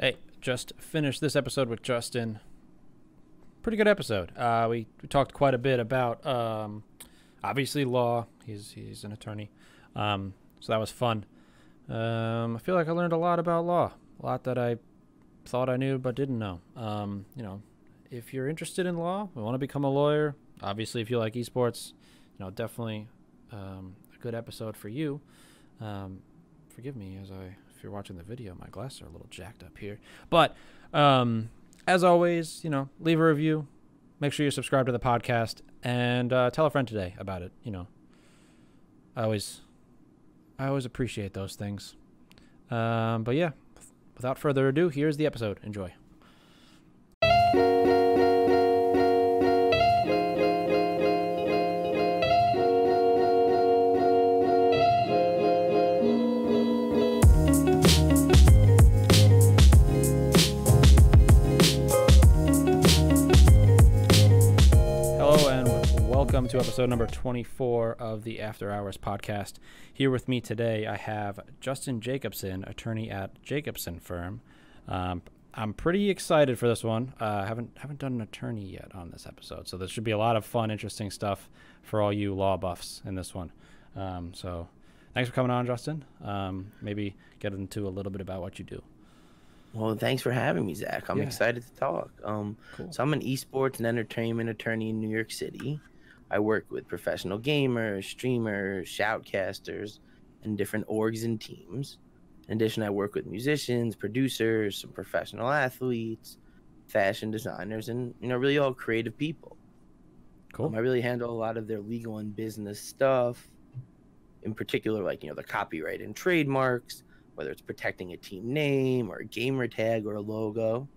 Hey, just finished this episode with Justin. Pretty good episode. We talked quite a bit about obviously law. He's an attorney, so that was fun. I feel like I learned a lot about law, a lot that I thought I knew but didn't know. If you're interested in law, or want to become a lawyer, obviously if you like esports, definitely a good episode for you. Forgive me if you're watching the video, my glasses are a little jacked up here. But as always, leave a review. Make sure you subscribe to the podcast and tell a friend today about it. I always appreciate those things. But yeah, without further ado, here's the episode. Enjoy. Welcome to episode number 24 of the After Hours podcast. Here with me today, I have Justin Jacobson, attorney at Jacobson Firm. I'm pretty excited for this one. I haven't done an attorney yet on this episode, so there should be a lot of fun, interesting stuff for all you law buffs in this one. So thanks for coming on, Justin. Maybe get into a little bit about what you do. Well, thanks for having me, Zach. I'm excited to talk. Cool. So I'm an esports and entertainment attorney in New York City. I work with professional gamers, streamers, shoutcasters, and different orgs and teams. In addition, I work with musicians, producers, some professional athletes, fashion designers, and really all creative people. Cool. I really handle a lot of their legal and business stuff, in particular, like the copyright and trademarks, whether it's protecting a team name or a gamer tag or a logo.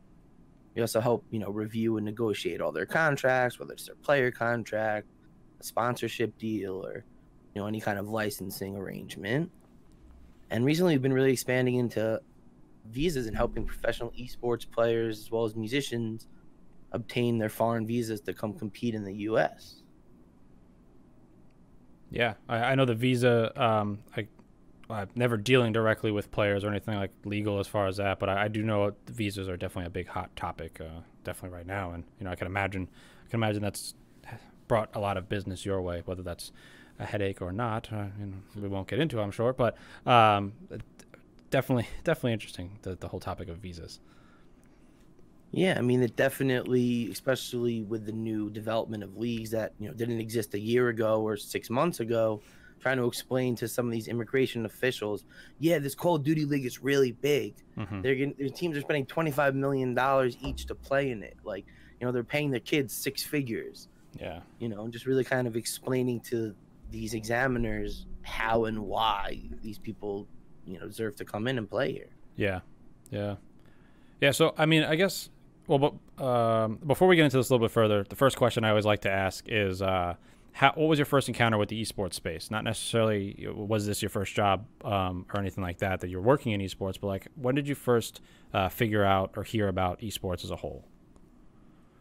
We also help review and negotiate all their contracts, whether it's their player contract, a sponsorship deal, or any kind of licensing arrangement. And recently we've been really expanding into visas and helping professional esports players as well as musicians obtain their foreign visas to come compete in the US. Yeah, I know the visa. I'm never dealing directly with players or anything like legal as far as that, but I do know the visas are definitely a big hot topic, definitely right now. And I can imagine that's brought a lot of business your way, whether that's a headache or not. We won't get into it, I'm sure, but definitely interesting, the whole topic of visas. Yeah, it definitely, especially with the new development of leagues that didn't exist a year ago or 6 months ago, trying to explain to some of these immigration officials, this Call of Duty league is really big. Mm-hmm. Their teams are spending $25 million each to play in it. Like, they're paying their kids six figures. Yeah. And just really kind of explaining to these examiners how and why these people, deserve to come in and play here. Yeah. Yeah. Yeah. So, I guess, but before we get into this a little bit further, the first question I always like to ask is, what was your first encounter with the esports space? Not necessarily was this your first job or anything like that you're working in esports, but like when did you first figure out or hear about esports as a whole?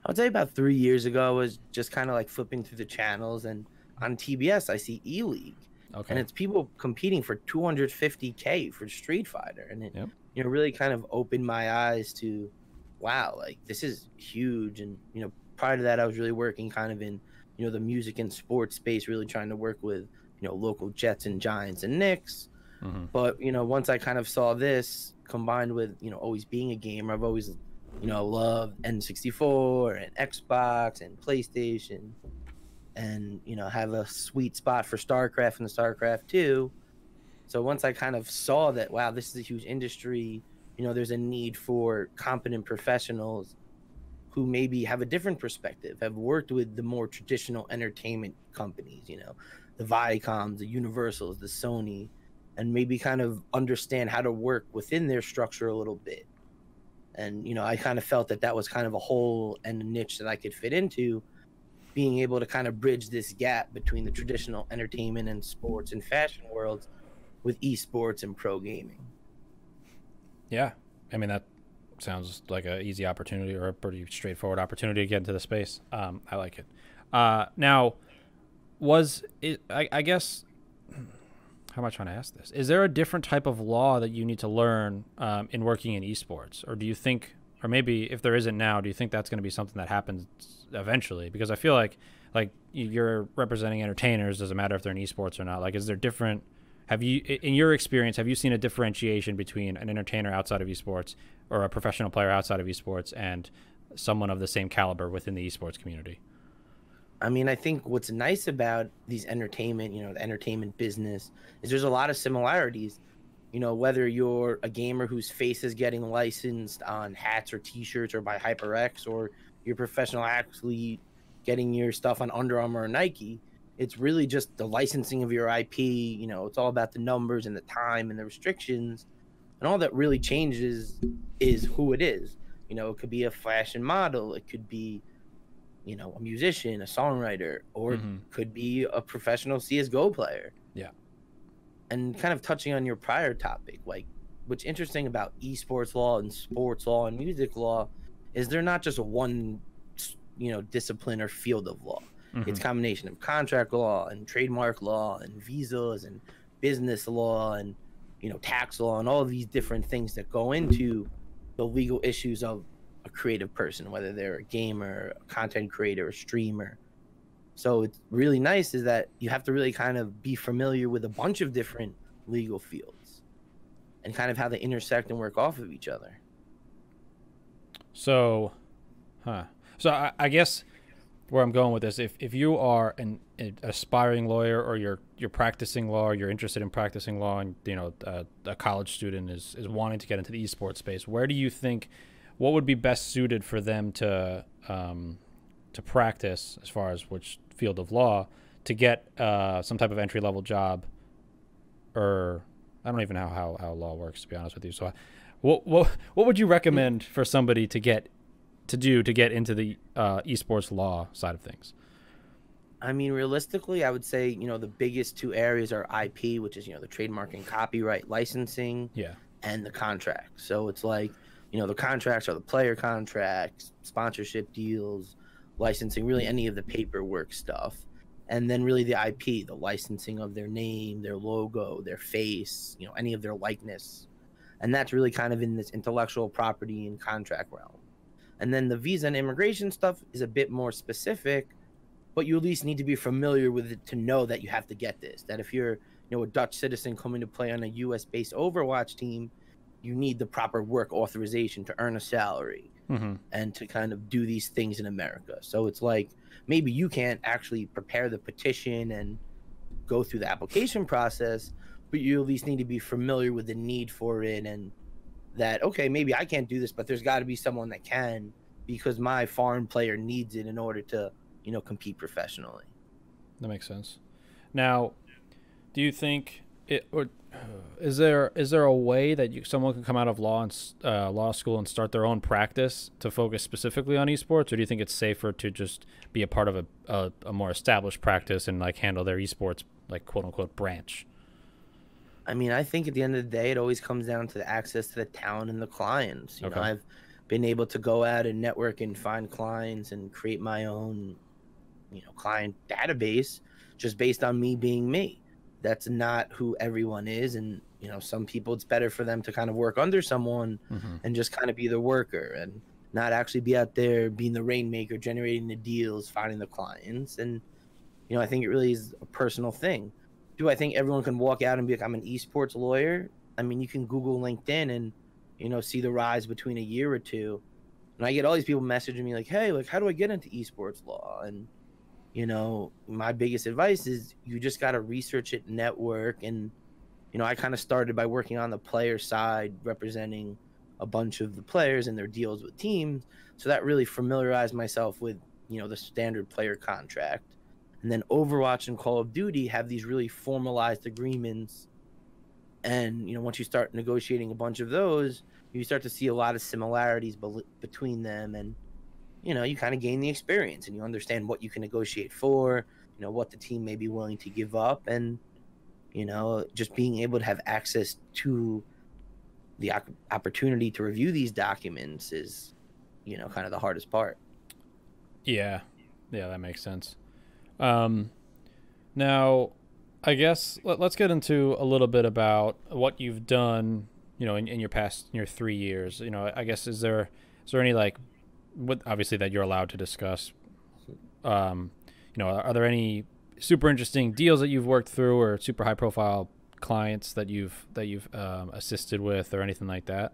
I would say about 3 years ago. I was just kind of like flipping through the channels, and on TBS I see E-League. Okay. And it's people competing for $250K for Street Fighter, and it really kind of opened my eyes to, wow, like this is huge. And prior to that, I was really working kind of in the music and sports space, really trying to work with, local Jets and Giants and Knicks. Mm-hmm. But, once I kind of saw this combined with, always being a gamer, I've always, loved N64 and Xbox and PlayStation and, have a sweet spot for StarCraft and the StarCraft 2. So once I kind of saw that, wow, this is a huge industry, there's a need for competent professionals who maybe have a different perspective, have worked with the more traditional entertainment companies, the Viacoms, the Universals, the Sony, and maybe kind of understand how to work within their structure a little bit. And, I kind of felt that was kind of a hole and a niche that I could fit into, being able to kind of bridge this gap between the traditional entertainment and sports and fashion worlds with esports and pro gaming. Yeah. That sounds like an easy opportunity or a pretty straightforward opportunity to get into the space. I like it. Now, was it, I guess, how am I trying to ask this? Is there a different type of law that you need to learn in working in esports? Or do you think, or maybe if there isn't now, do you think that's going to be something that happens eventually? Because I feel like you're representing entertainers, doesn't matter if they're in esports or not. Like, is there different, have you, in your experience, have you seen a differentiation between an entertainer outside of esports or a professional player outside of esports and someone of the same caliber within the esports community? I mean, I think what's nice about these entertainment, the entertainment business is there's a lot of similarities. Whether you're a gamer whose face is getting licensed on hats or t-shirts or by HyperX, or you're a professional athlete getting your stuff on Under Armour or Nike, it's really just the licensing of your IP. It's all about the numbers and the time and the restrictions. And all that really changes is who it is. It could be a fashion model. It could be a musician, a songwriter, or could be a professional CSGO player. Yeah. And kind of touching on your prior topic, like what's interesting about esports law and sports law and music law is they're not just one, discipline or field of law. It's a combination of contract law and trademark law and visas and business law and, tax law and all of these different things that go into the legal issues of a creative person, whether they're a gamer, a content creator, a streamer. So it's really nice is that you have to really kind of be familiar with a bunch of different legal fields and kind of how they intersect and work off of each other. So, I guess where I'm going with this, if you are an aspiring lawyer or you're practicing law, or you're interested in practicing law, and a college student is wanting to get into the esports space, where do you think, what would be best suited for them to practice, as far as which field of law, to get some type of entry level job? Or I don't even know how law works, to be honest with you. So what would you recommend for somebody to get into the esports law side of things? I mean, realistically, I would say, the biggest two areas are IP, which is, the trademark and copyright licensing, and the contract. So it's like, the contracts are the player contracts, sponsorship deals, licensing, really any of the paperwork stuff. And then really the IP, the licensing of their name, their logo, their face, any of their likeness. And that's really kind of in this intellectual property and contract realm. And then the visa and immigration stuff is a bit more specific, but you at least need to be familiar with it to know that you have to get this. That if you're, a Dutch citizen coming to play on a US-based Overwatch team, you need the proper work authorization to earn a salary and to kind of do these things in America. So it's like, maybe you can't actually prepare the petition and go through the application process, but you at least need to be familiar with the need for it, and that, okay, maybe I can't do this, but there's got to be someone that can, because my foreign player needs it in order to, compete professionally. That makes sense. Now, do you think is there a way that someone can come out of law school and start their own practice to focus specifically on esports, or do you think it's safer to just be a part of a more established practice and like handle their esports, like, quote unquote, branch? I mean, I think at the end of the day, it always comes down to the access to the talent and the clients. You know, I've been able to go out and network and find clients and create my own, client database just based on me being me. That's not who everyone is. And, some people, it's better for them to kind of work under someone and just kind of be the worker and not actually be out there being the rainmaker, generating the deals, finding the clients. And, I think it really is a personal thing. Do I think everyone can walk out and be like, I'm an esports lawyer? I mean, you can Google LinkedIn and, see the rise between a year or two. And I get all these people messaging me like, hey, like, how do I get into esports law? And, my biggest advice is you just got to research it, network. And, I kind of started by working on the player side, representing a bunch of the players and their deals with teams. So that really familiarized myself with, the standard player contract. And then Overwatch and Call of Duty have these really formalized agreements. And, once you start negotiating a bunch of those, you start to see a lot of similarities between them. And, you kind of gain the experience and you understand what you can negotiate for, what the team may be willing to give up. And, just being able to have access to the opportunity to review these documents is, kind of the hardest part. Yeah, that makes sense. Now, I guess let's get into a little bit about what you've done, in your 3 years. I guess is there any like, what obviously that you're allowed to discuss? Are there any super interesting deals that you've worked through, or super high profile clients that you've assisted with, or anything like that?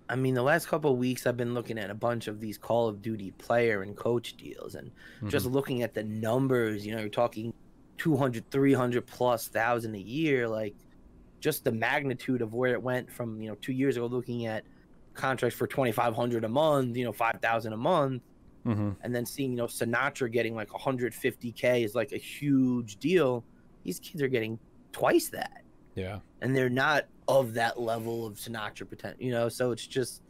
I mean, the last couple of weeks, I've been looking at a bunch of these Call of Duty player and coach deals, and just looking at the numbers. You're talking 200, 300 plus thousand a year. Like, just the magnitude of where it went from 2 years ago, looking at contracts for 2,500 a month, 5,000 a month, and then seeing Sinatra getting like 150K is like a huge deal. These kids are getting twice that. Yeah. And they're not of that level of Sinatra potential, so it's just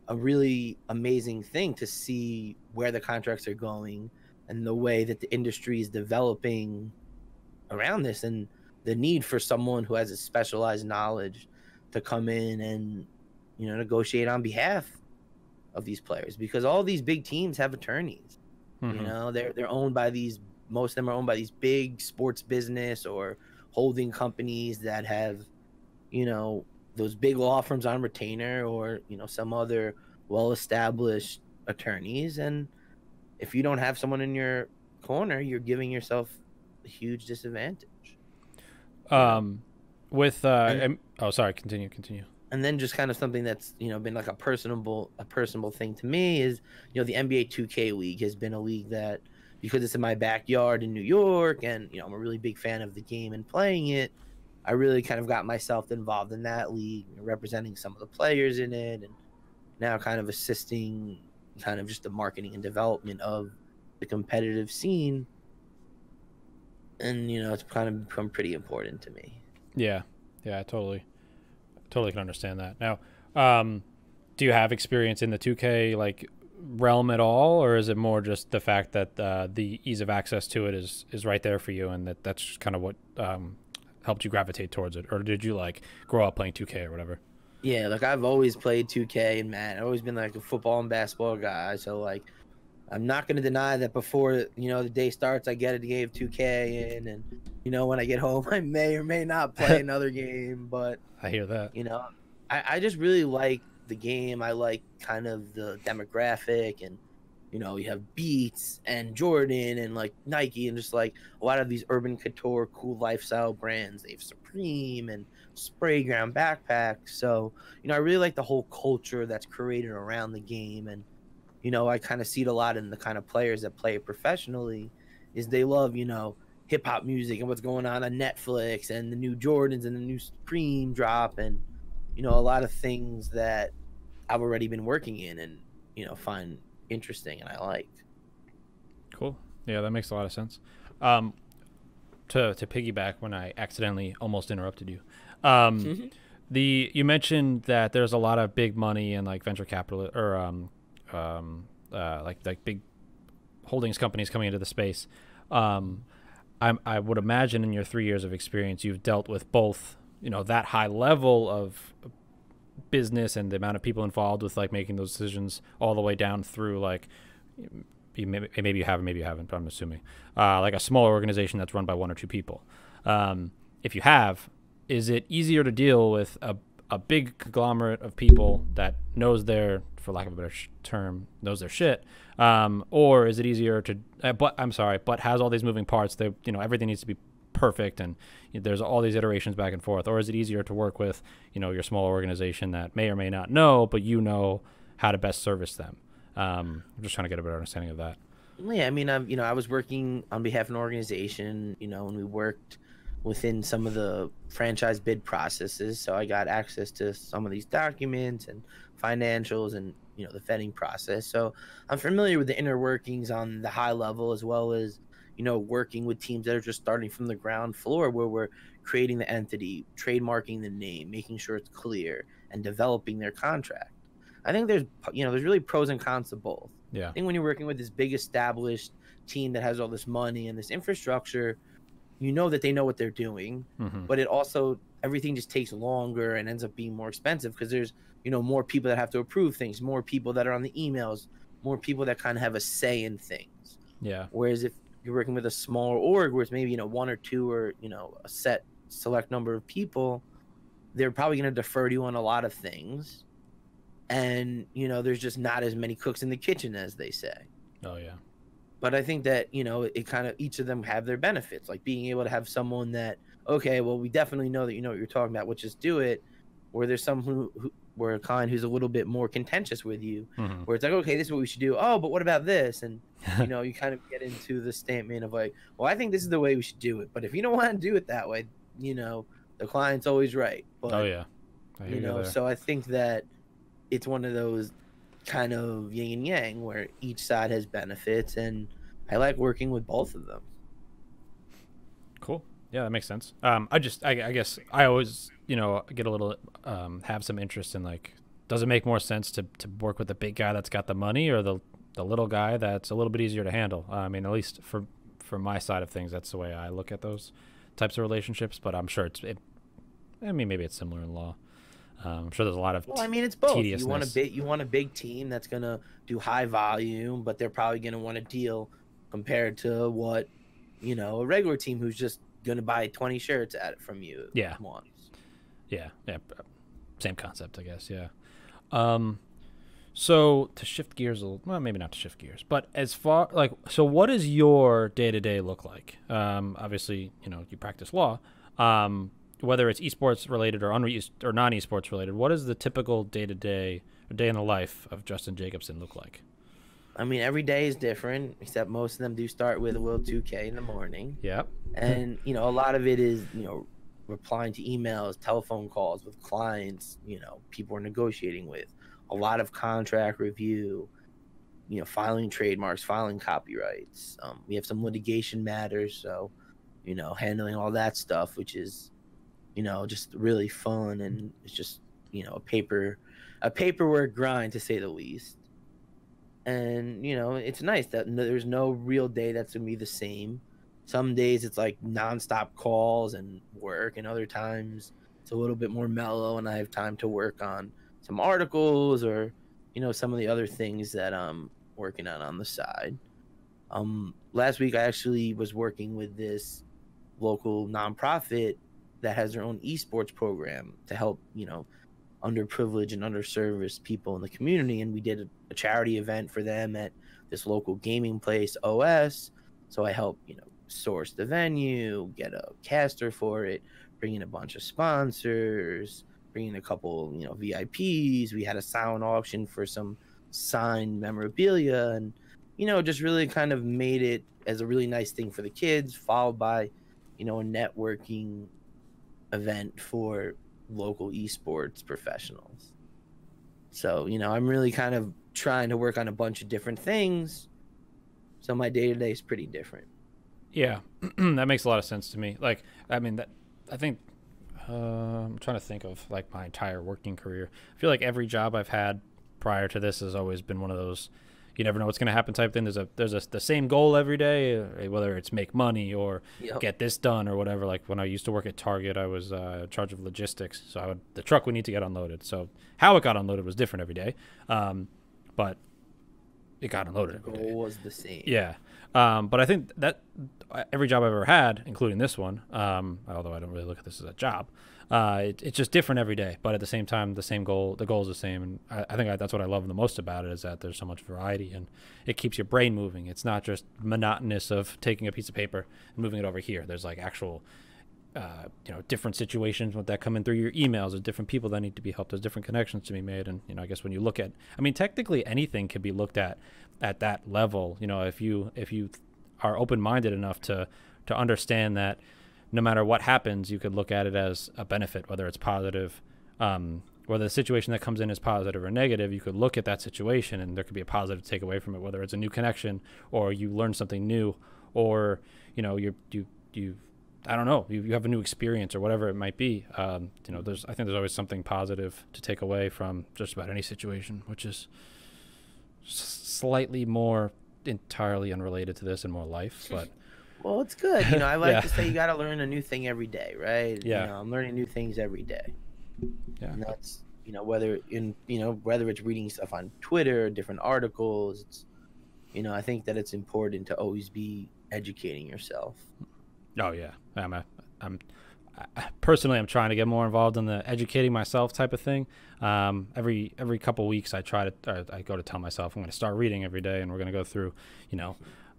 a really amazing thing to see where the contracts are going and the way that the industry is developing around this, and the need for someone who has a specialized knowledge to come in and negotiate on behalf of these players, because all these big teams have attorneys. They're owned by most of them are owned by these big sports business or holding companies that have those big law firms on retainer, or some other well-established attorneys. And if you don't have someone in your corner, you're giving yourself a huge disadvantage. Sorry, continue. And then just kind of something that's been like a personable thing to me is the NBA 2K league has been a league that, because it's in my backyard in New York, and I'm a really big fan of the game and playing it, I really kind of got myself involved in that league, representing some of the players in it, and now kind of assisting kind of just the marketing and development of the competitive scene. And it's kind of become pretty important to me. Yeah, I totally can understand that. Now, do you have experience in the 2K like realm at all, or is it more just the fact that the ease of access to it is right there for you, and that's kind of what helped you gravitate towards it? Or did you like grow up playing 2K or whatever? Yeah, like I've always played 2K, and man, I've always been like a football and basketball guy. So like, I'm not going to deny that before the day starts, I get a game of 2K in, and when I get home, I may or may not play another game. But I hear that. I just really like the game. I like kind of the demographic, and you have Beats and Jordan and like Nike, and just like a lot of these urban couture, cool lifestyle brands. They have Supreme and Sprayground backpacks. So I really like the whole culture that's created around the game. And I kind of see it a lot in the kind of players that play it professionally, is they love hip hop music and what's going on Netflix, and the new Jordans and the new Supreme drop, and a lot of things that I've already been working in and find interesting and I like. Cool. Yeah, that makes a lot of sense. To piggyback when I accidentally almost interrupted you. You mentioned that there's a lot of big money and like venture capital, or like big holdings companies coming into the space. I would imagine in your 3 years of experience, you've dealt with both, that high level of business and the amount of people involved with like making those decisions, all the way down through like, maybe you haven't, but I'm assuming like a smaller organization that's run by one or two people. If you have, is it easier to deal with a big conglomerate of people that knows their, for lack of a better term, knows their shit, or is it easier to, but has all these moving parts that everything needs to be perfect, and there's all these iterations back and forth? Or is it easier to work with your small organization that may or may not know, but how to best service them? I'm just trying to get a better understanding of that. Yeah, I mean, I was working on behalf of an organization, and we worked within some of the franchise bid processes, so I got access to some of these documents and financials and the vetting process. So I'm familiar with the inner workings on the high level, as well as working with teams that are just starting from the ground floor, where we're creating the entity, trademarking the name, making sure it's clear, and developing their contract. I think there's really pros and cons to both. Yeah. I think when you're working with this big established team that has all this money and this infrastructure, that they know what they're doing, but it also, everything just takes longer and ends up being more expensive, because there's more people that have to approve things, more people that are on the emails, more people that kind of have a say in things. Yeah. Whereas if you're working with a smaller org where it's maybe, one or two or, a select number of people, they're probably going to defer to you on a lot of things. And, there's just not as many cooks in the kitchen, as they say. Oh, yeah. But I think that, it kind of, each of them have their benefits, like being able to have someone that, okay, well, we definitely know that you know what you're talking about, let's just do it. Where there's some where a client who's a little bit more contentious with you, where it's like, okay, this is what we should do. Oh, but what about this? And, you kind of get into the statement of like, well, I think this is the way we should do it. But if you don't want to do it that way, the client's always right. But, oh, yeah. So I think that it's one of those kind of yin and yang where each side has benefits, and I like working with both of them. Cool. Yeah, that makes sense. I guess I always, get a little, have some interest in, like, does it make more sense to work with the big guy that's got the money, or the little guy that's a little bit easier to handle? I mean, at least for my side of things, that's the way I look at those types of relationships, but I'm sure maybe it's similar in law. I'm sure there's a lot of it's both. Tediousness. You want a big team that's gonna do high volume, but they're probably gonna want a deal compared to what, a regular team who's just gonna buy 20 shirts at it from you. Yeah. Once. Yeah. Same concept, I guess. Yeah. So to shift gears a little, well, maybe not to shift gears, but as far so what does your day-to-day look like? Obviously, you practice law. Whether it's esports related or non-esports related, what does the typical day-to-day or day in the life of Justin Jacobson look like? I mean, every day is different, except most of them do start with a little 2K in the morning. Yeah. And, a lot of it is, replying to emails, telephone calls with clients, people we're negotiating with, a lot of contract review, filing trademarks, filing copyrights. We have some litigation matters. So, handling all that stuff, which is, just really fun. And it's just, a paperwork grind, to say the least. And, it's nice that there's no real day that's going to be the same. Some days it's like nonstop calls and work, and other times it's a little bit more mellow and I have time to work on some articles or, some of the other things that I'm working on the side. Last week I actually was working with this local nonprofit that has their own esports program to help, underprivileged and underserviced people in the community. And we did a charity event for them at this local gaming place, OS. So I helped, source the venue, get a caster for it, bring in a bunch of sponsors, bring in a couple, VIPs. We had a silent auction for some signed memorabilia, and, just really kind of made it as a really nice thing for the kids, followed by, a networking event for local esports professionals. So, I'm really kind of trying to work on a bunch of different things. So my day-to-day is pretty different. Yeah, that makes a lot of sense to me. Like, I mean, I'm trying to think of like my entire working career. I feel like every job I've had prior to this has always been one of those, you never know what's going to happen type thing. There's the same goal every day, whether it's make money or get this done or whatever. Like when I used to work at Target, I was in charge of logistics. So the truck would need to get unloaded. So how it got unloaded was different every day. But it got unloaded every day. The goal was the same. Yeah. But I think that every job I've ever had, including this one, although I don't really look at this as a job, it's just different every day. But at the same time, the goal is the same. And I think that's what I love the most about it, is that there's so much variety and it keeps your brain moving. It's not just monotonous of taking a piece of paper and moving it over here. There's like actual, different situations that come in through your emails. There's different people that need to be helped. There's different connections to be made. And, I guess when you look at, technically anything can be looked at that level. If you are open-minded enough to understand that no matter what happens, you could look at it as a benefit, whether it's positive, whether the situation that comes in is positive or negative. You could look at that situation and there could be a positive to take away from it, whether it's a new connection or you learn something new, or you I don't know, you have a new experience or whatever it might be. I think there's always something positive to take away from just about any situation, which is slightly more entirely unrelated to this and more life, but well, it's good. I like to say you got to learn a new thing every day, right? Yeah. I'm learning new things every day. Yeah. And that's, whether it's reading stuff on Twitter, different articles, it's, I think that it's important to always be, educating yourself. Oh yeah, personally, I'm trying to get more involved in the educating myself type of thing. Every couple weeks, I go to tell myself I'm going to start reading every day, and we're going to go through,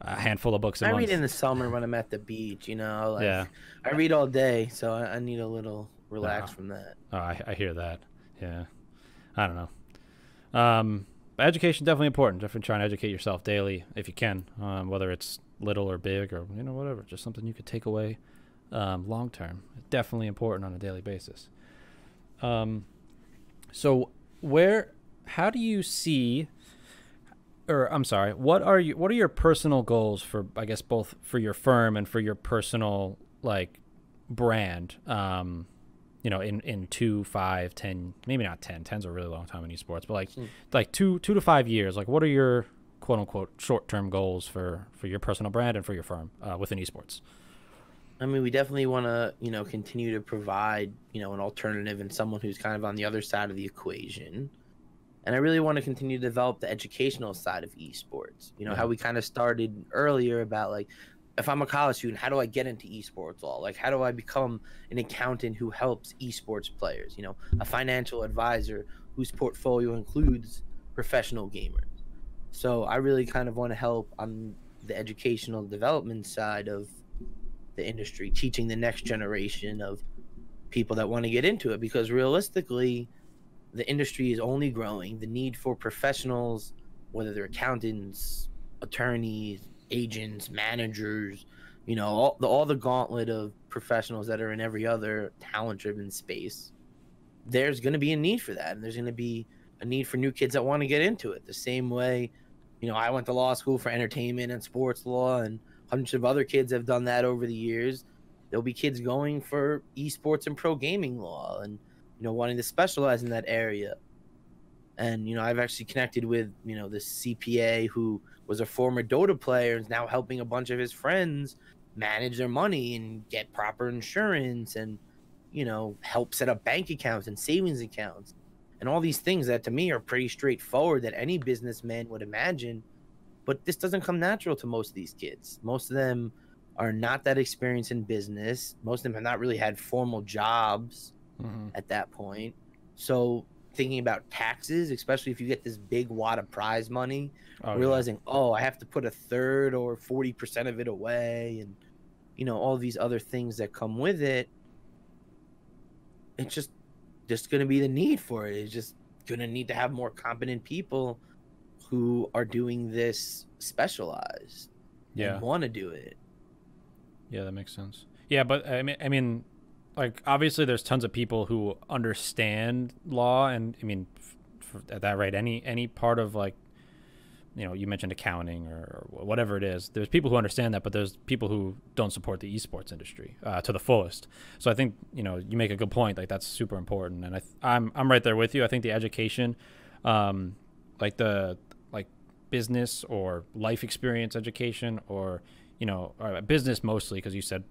a handful of books a month. I read in the summer when I'm at the beach. I read all day, so I need a little relax from that. Oh, I hear that. Yeah, I don't know. Education definitely important. Definitely trying to educate yourself daily if you can, whether it's little or big or whatever. Just something you could take away long term. Definitely important on a daily basis. So how do you see, or I'm sorry, what are your personal goals for, I guess, both for your firm and for your personal brand? In 2, 5, 10, maybe not 10. 10's a really long time in esports, but like 2 to 5 years. Like, what are your quote unquote short-term goals for your personal brand and for your firm within esports? I mean, we definitely want to, continue to provide, an alternative and someone who's kind of on the other side of the equation. And I really want to continue to develop the educational side of esports. How we kind of started earlier about if I'm a college student, how do I get into esports law? How do I become an accountant who helps esports players? A financial advisor whose portfolio includes professional gamers. So I really kind of want to help on the educational development side of the industry, teaching the next generation of people that want to get into it, because realistically, the industry is only growing. The need for professionals, whether they're accountants, attorneys, agents, managers, all the gauntlet of professionals that are in every other talent-driven space, there's going to be a need for that, and there's going to be a need for new kids that want to get into it. The same way, I went to law school for entertainment and sports law, and hundreds of other kids have done that over the years. There'll be kids going for esports and pro gaming law and, wanting to specialize in that area. And, I've actually connected with, this CPA who was a former Dota player and is now helping a bunch of his friends manage their money and get proper insurance and, help set up bank accounts and savings accounts and all these things that to me are pretty straightforward that any businessman would imagine. But this doesn't come natural to most of these kids. Most of them are not that experienced in business. Most of them have not really had formal jobs at that point. So thinking about taxes, especially if you get this big wad of prize money, realizing, I have to put a third or 40% of it away and, all these other things that come with it. It's just going to be the need for it. It's just going to need to have more competent people who are doing this specialized and want to do it. Yeah, that makes sense. Yeah, but I mean, obviously there's tons of people who understand law, and I mean, at that rate, any part of you mentioned accounting or whatever it is, there's people who understand that, but there's people who don't support the esports industry to the fullest. So I think, you make a good point. That's super important. And I'm right there with you. I think the education, the business or life experience education or business mostly, because you said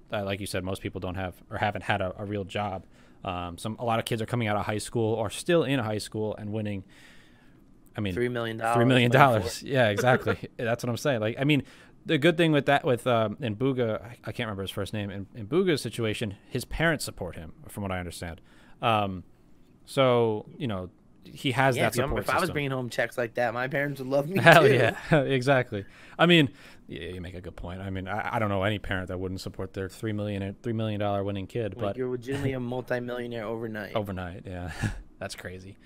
most people don't have or haven't had a real job. A lot of kids are coming out of high school or still in high school and winning, $3 million. $3 million. Yeah, exactly. That's what I'm saying. The good thing with that, in Booga, I can't remember his first name. In Booga's situation, his parents support him, from what I understand. So he has that support system. If I was bringing home checks like that, my parents would love me Hell too. Yeah, exactly. You make a good point. I don't know any parent that wouldn't support their $3 million winning kid. But you're legitimately a multimillionaire overnight. Overnight, yeah. That's crazy.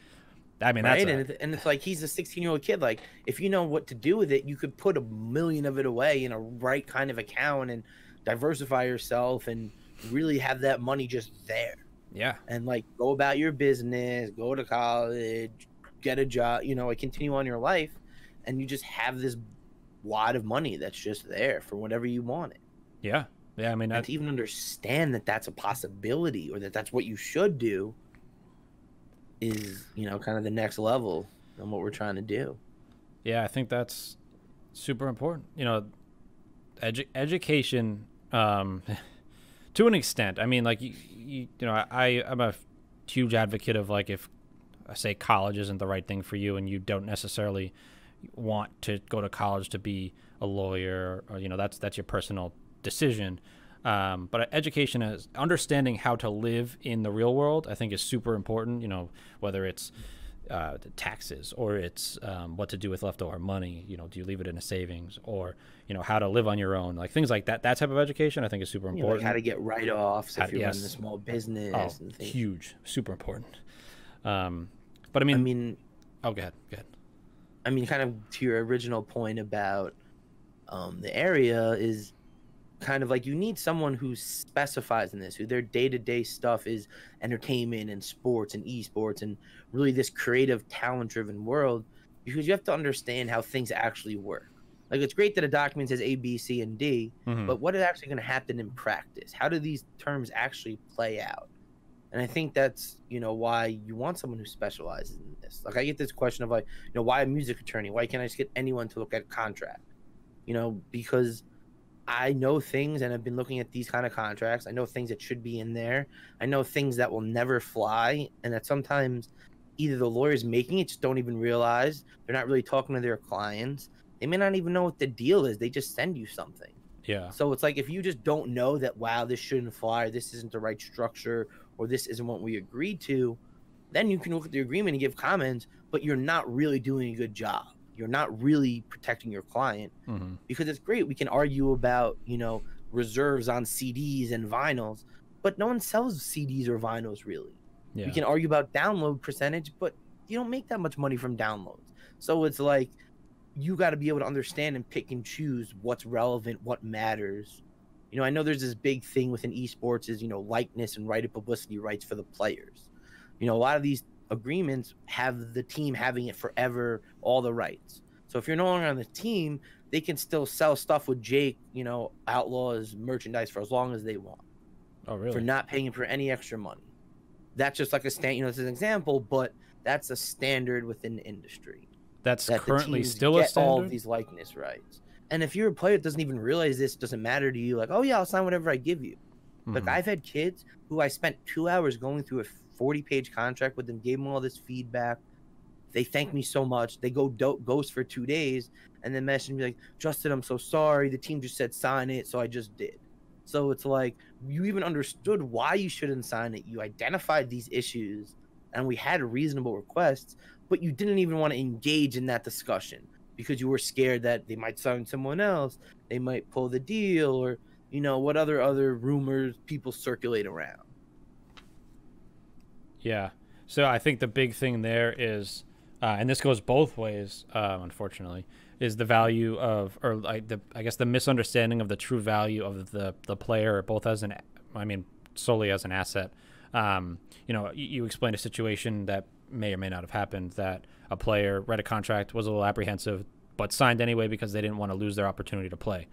Right? And it's he's a 16-year-old kid. If you know what to do with it, you could put $1 million of it away in a right kind of account and diversify yourself and really have that money just there. Yeah. And go about your business, go to college, get a job, continue on your life, and you just have this wad of money that's just there for whatever you want it. Yeah. Yeah. And to even understand that that's a possibility or that that's what you should do is, kind of the next level on what we're trying to do. Yeah, I think that's super important. Education, to an extent. I'm a huge advocate of if I say college isn't the right thing for you and you don't necessarily want to go to college to be a lawyer, or that's your personal decision. But education is understanding how to live in the real world, I think, is super important. Whether it's taxes, or it's what to do with leftover money. Do you leave it in a savings, or how to live on your own, like things like that. That type of education, I think, is super important. Like how to get write-offs if you're running a small business. And things. Huge, super important. But I mean, oh, go ahead. I mean, kind of to your original point about the area is kind of like you need someone who specifies in this, who their day-to-day stuff is entertainment and sports and esports and really this creative, talent-driven world, because you have to understand how things actually work. Like, it's great that a document says A, B, C, and D, but what is actually going to happen in practice? How do these terms actually play out? And I think that's, why you want someone who specializes in this. Like, I get this question of like, why a music attorney? Why can't I just get anyone to look at a contract? Because I know things and I've been looking at these kind of contracts. I know things that should be in there. I know things that will never fly, and that sometimes either the lawyers making it just don't even realize. They're not really talking to their clients. They may not even know what the deal is. They just send you something. Yeah. So it's like, if you just don't know that, wow, this shouldn't fly, or this isn't the right structure, or this isn't what we agreed to, then you can look at the agreement and give comments, but you're not really doing a good job. You're not really protecting your client, because it's great. We can argue about, reserves on CDs and vinyls, but no one sells CDs or vinyls really. Yeah. We can argue about download percentage, but you don't make that much money from downloads. So it's like, you got to be able to understand and pick and choose what's relevant, what matters. I know there's this big thing within esports is, likeness and right of publicity rights for the players. A lot of these agreements have the team having it forever, all the rights. So if you're no longer on the team, they can still sell stuff with Jake, Outlaws merchandise for as long as they want. Oh, really? For not paying for any extra money. That's just like a this is an example, but that's a standard within the industry. That's currently still a standard? All of these likeness rights. And if you're a player that doesn't even realize this, doesn't matter to you, like, oh yeah, I'll sign whatever I give you. Like, I've had kids who I spent 2 hours going through a 40-page contract with them, gave them all this feedback. They thank me so much. They go ghost for 2 days and then message me like, Justin, I'm so sorry. The team just said sign it, so I just did. So it's like, you even understood why you shouldn't sign it. You identified these issues, and we had reasonable requests, but you didn't even want to engage in that discussion because you were scared that they might sign someone else, they might pull the deal, or what other rumors people circulate around. Yeah. So I think the big thing there is, and this goes both ways, unfortunately, is the value of, or like I guess the misunderstanding of the true value of the player, both as solely as an asset. You explained a situation that may or may not have happened, that a player read a contract, was a little apprehensive, but signed anyway because they didn't want to lose their opportunity to play.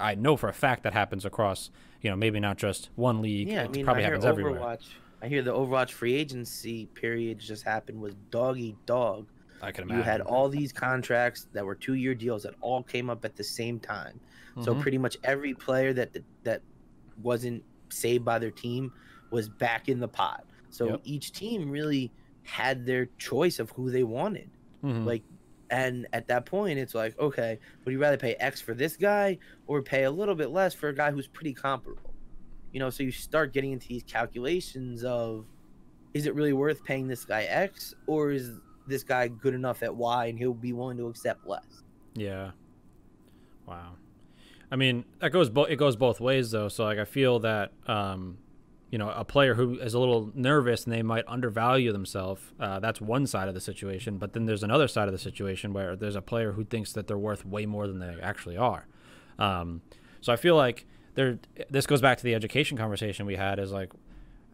I know for a fact that happens across, maybe not just one league. Yeah, it probably happens everywhere. I hear the Overwatch free agency period just happened was dog eat dog. I can imagine. You had all these contracts that were 2-year deals that all came up at the same time. So pretty much every player that wasn't saved by their team was back in the pot. So each team really had their choice of who they wanted. And at that point, it's like, okay, would you rather pay X for this guy or pay a little bit less for a guy who's pretty comparable? So you start getting into these calculations of, is it really worth paying this guy X, or is this guy good enough at Y and he'll be willing to accept less? Yeah. Wow. It goes both ways though. So like, I feel that, a player who is a little nervous and they might undervalue themselves, that's one side of the situation. But then there's another side of the situation where there's a player who thinks that they're worth way more than they actually are. So I feel like this goes back to the education conversation we had, is like,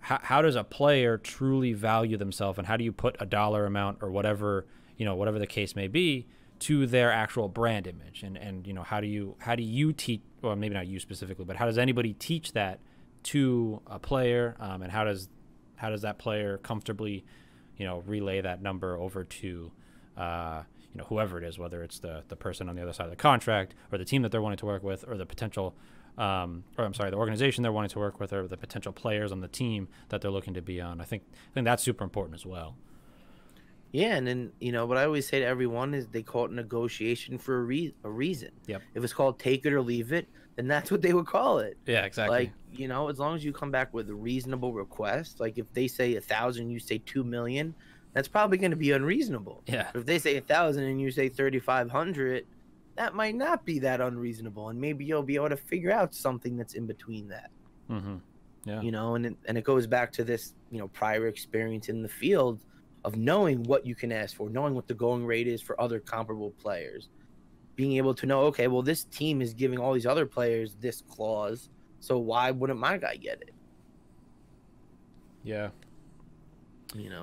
how does a player truly value themselves, and how do you put a dollar amount or whatever the case may be to their actual brand image, and how do you teach, well, maybe not you specifically, but how does anybody teach that to a player, and how does that player comfortably relay that number over to whoever it is, whether it's the person on the other side of the contract, or the team that they're wanting to work with, or the potential the organization they're wanting to work with, or the potential players on the team that they're looking to be on. I think that's super important as well. Yeah, and then what I always say to everyone is they call it negotiation for a reason. Yep. If it's called take it or leave it, then that's what they would call it. Yeah, exactly. Like, as long as you come back with a reasonable request, like if they say 1,000, you say 2 million, that's probably going to be unreasonable. Yeah. But if they say 1,000 and you say 3,500, that might not be that unreasonable, and maybe you'll be able to figure out something that's in between that. Mm-hmm. Yeah. And it goes back to this, prior experience in the field of knowing what you can ask for, knowing what the going rate is for other comparable players, being able to know, okay, well, this team is giving all these other players this clause, so why wouldn't my guy get it? Yeah.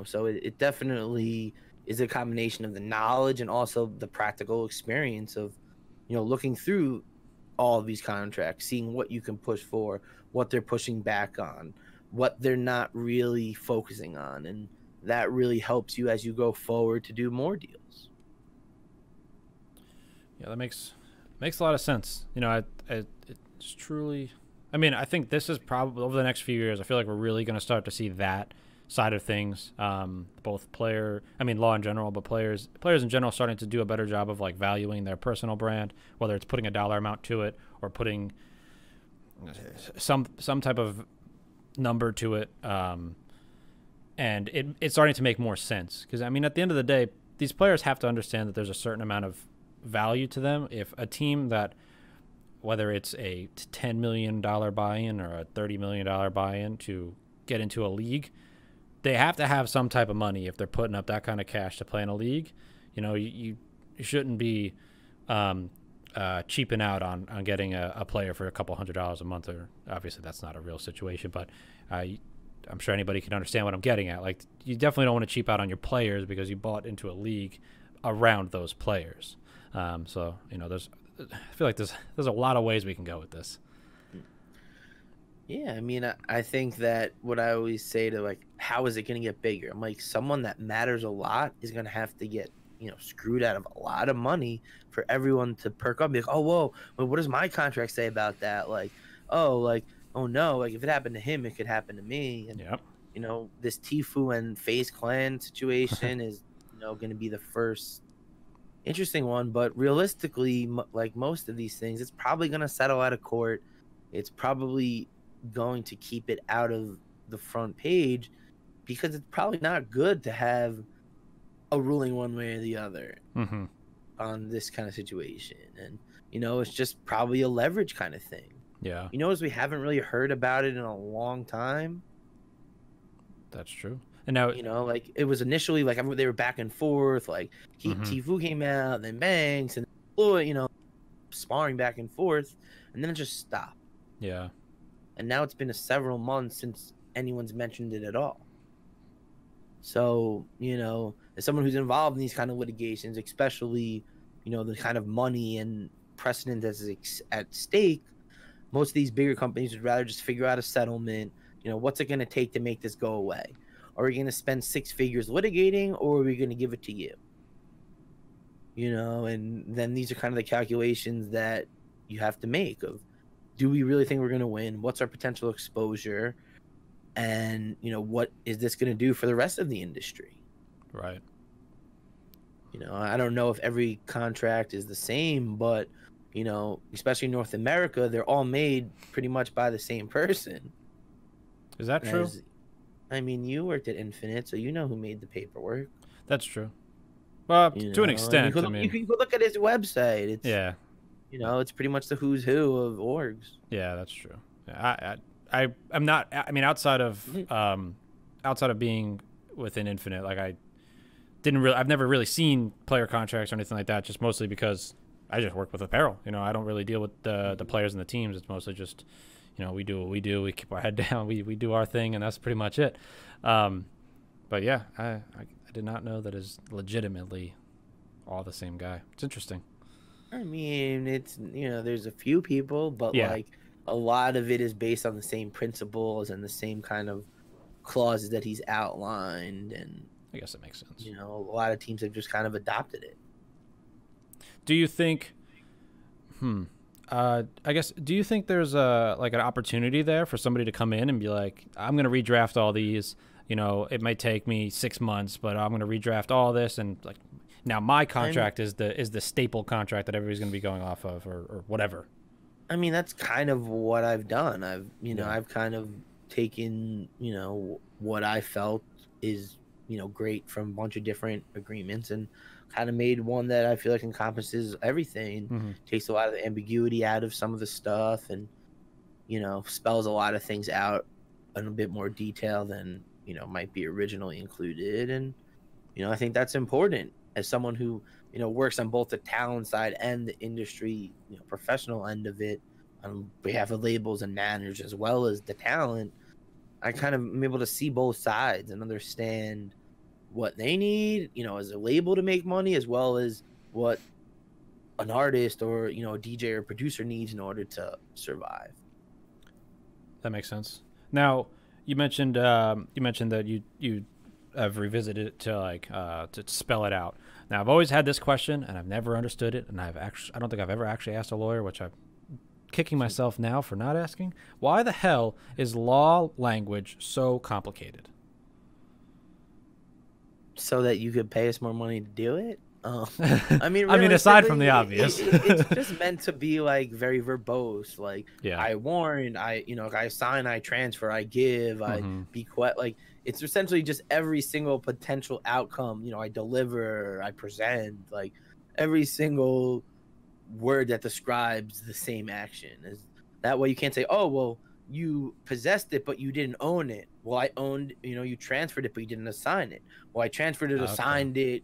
So it definitely is a combination of the knowledge and also the practical experience of, looking through all of these contracts, seeing what you can push for, what they're pushing back on, what they're not really focusing on. And that really helps you as you go forward to do more deals. Yeah, that makes a lot of sense. It's truly, I mean, I think this is probably over the next few years, I feel like we're really going to start to see that side of things, both law in general, but players in general starting to do a better job of like valuing their personal brand, whether it's putting a dollar amount to it or putting some type of number to it. And it's starting to make more sense because, I mean, at the end of the day, these players have to understand that there's a certain amount of value to them. If a team that, whether it's a $10 million buy-in or a $30 million buy-in to get into a league, they have to have some type of money if they're putting up that kind of cash to play in a league. You shouldn't be cheaping out on getting a player for a couple $100 a month. Or obviously that's not a real situation, but I'm sure anybody can understand what I'm getting at. Like, you definitely don't want to cheap out on your players because you bought into a league around those players. So I feel like there's a lot of ways we can go with this. Yeah, I mean, I think that what I always say to, like, how is it going to get bigger? I'm like, someone that matters a lot is going to have to get, screwed out of a lot of money for everyone to perk up and be like, oh, whoa, well, what does my contract say about that? Like, oh no, like if it happened to him, it could happen to me. And, yep. This Tfue and FaZe Clan situation is, going to be the first interesting one. But realistically, like most of these things, it's probably going to settle out of court. It's probably going to keep it out of the front page because it's probably not good to have a ruling one way or the other on this kind of situation. And, it's just probably a leverage kind of thing. Yeah. As we haven't really heard about it in a long time. That's true. And now, like it was initially like they were back and forth. Like Tfue came out, then Banks, and sparring back and forth, and then it just stopped. Yeah. And now it's been several months since anyone's mentioned it at all. So, as someone who's involved in these kind of litigations, especially, the kind of money and precedent that's at stake, most of these bigger companies would rather just figure out a settlement. What's it going to take to make this go away? Are we going to spend 6 figures litigating, or are we going to give it to you? And then these are kind of the calculations that you have to make of, do we really think we're going to win? What's our potential exposure? And, what is this going to do for the rest of the industry? Right. I don't know if every contract is the same, but, especially in North America, they're all made pretty much by the same person. Is that true? I mean, you worked at Infinite, so you know who made the paperwork. That's true. Well, to an extent. You can go look at his website. Yeah. It's pretty much the who's who of orgs. Yeah, that's true. I'm not. I mean, outside of being within Infinite, like I've never really seen player contracts or anything like that. Just mostly because I just work with apparel. I don't really deal with the players and the teams. It's mostly just, we do what we do. We keep our head down. We do our thing, and that's pretty much it. But yeah, I did not know that is legitimately all the same guy. It's interesting. I mean, it's, there's a few people, but like a lot of it is based on the same principles and the same kind of clauses that he's outlined. And I guess it makes sense. A lot of teams have just kind of adopted it. Do you think, I guess, do you think there's like an opportunity there for somebody to come in and be like, I'm going to redraft all these you know, it might take me 6 months, but I'm going to redraft all this, and like now my contract is the staple contract that everybody's going to be going off of, or whatever. I mean, that's kind of what I've done. I've kind of taken, what I felt is, great from a bunch of different agreements and kind of made one that I feel like encompasses everything, takes a lot of the ambiguity out of some of the stuff, and, spells a lot of things out in a bit more detail than, might be originally included. And, I think that's important as someone who, works on both the talent side and the industry, professional end of it on behalf of labels and managers, as well as the talent. I kind of am able to see both sides and understand what they need, as a label to make money, as well as what an artist or, a DJ or producer needs in order to survive. That makes sense. Now, you mentioned that you have revisited it to spell it out. Now, I've always had this question, and I've never understood it, and I don't think I've ever actually asked a lawyer, which I'm kicking myself now for not asking. Why the hell is law language so complicated? So that you could pay us more money to do it? I mean, aside from the obvious, it's just meant to be like very verbose. Like, yeah. I warn, I sign, I transfer, I give, I bequeath. Like, it's essentially just every single potential outcome. I deliver, I present. Like, every single word that describes the same action. Is that way you can't say, oh, well, you possessed it, but you didn't own it. Well, I owned, you transferred it, but you didn't assign it. Well, I transferred it, assigned it,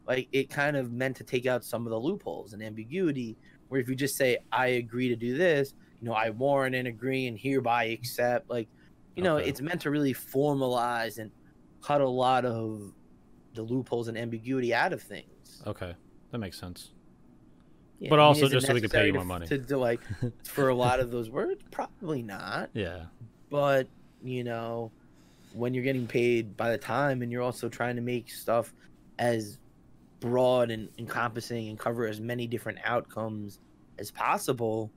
like it kind of meant to take out some of the loopholes and ambiguity, where if you just say, I agree to do this, I warrant and agree and hereby accept, like, it's meant to really formalize and cut a lot of the loopholes and ambiguity out of things. Okay. That makes sense. Yeah, but also just so we can pay you more money. To like, for a lot of those words, probably not. Yeah. But, when you're getting paid by the time and you're also trying to make stuff as broad and encompassing and cover as many different outcomes as possible,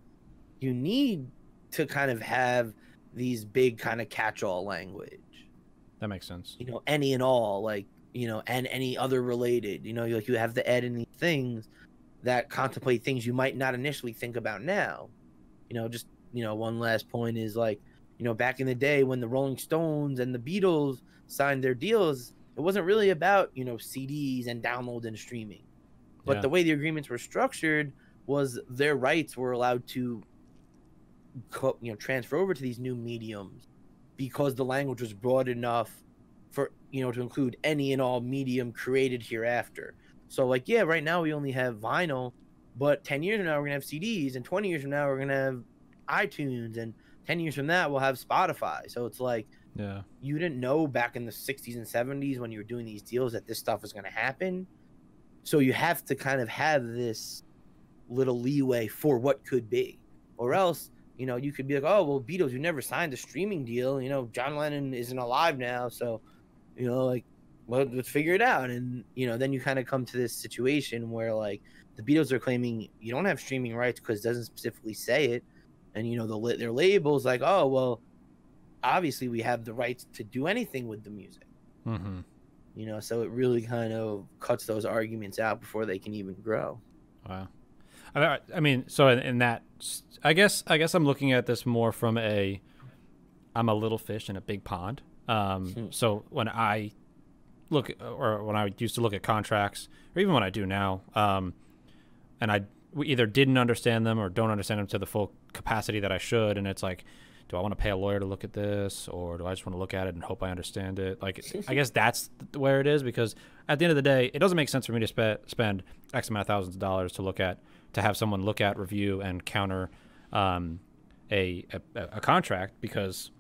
you need to kind of have these big kind of catch-all language. That makes sense. Any and all, like, and any other related, like you have to add in these things that contemplate things you might not initially think about now. Just, one last point is like, back in the day when the Rolling Stones and the Beatles signed their deals, it wasn't really about, CDs and download and streaming. But the way the agreements were structured was their rights were allowed to, transfer over to these new mediums because the language was broad enough for, to include any and all medium created hereafter. So, like, yeah, right now we only have vinyl, but 10 years from now we're going to have CDs, and 20 years from now we're going to have iTunes, and 10 years from that we'll have Spotify. So it's like, yeah, you didn't know back in the 60s and 70s when you were doing these deals that this stuff was going to happen. So you have to kind of have this little leeway for what could be. Or else, you could be like, oh, well, Beatles, you never signed a streaming deal. John Lennon isn't alive now. So, like, well, let's figure it out. And, then you kind of come to this situation where, like, the Beatles are claiming you don't have streaming rights because it doesn't specifically say it. And, their label's like, oh, well, obviously we have the rights to do anything with the music. So it really kind of cuts those arguments out before they can even grow. Wow. I mean, so in that, I guess I'm looking at this more from I'm a little fish in a big pond. So when I look, or when I used to look at contracts, or even when I do now, and we either didn't understand them or don't understand them to the full capacity that I should, and it's like, do I want to pay a lawyer to look at this, or do I just want to look at it and hope I understand it? Like, I guess that's where it is, because at the end of the day, it doesn't make sense for me to spend X amount of thousands of dollars to have someone look at, review, and counter a contract, because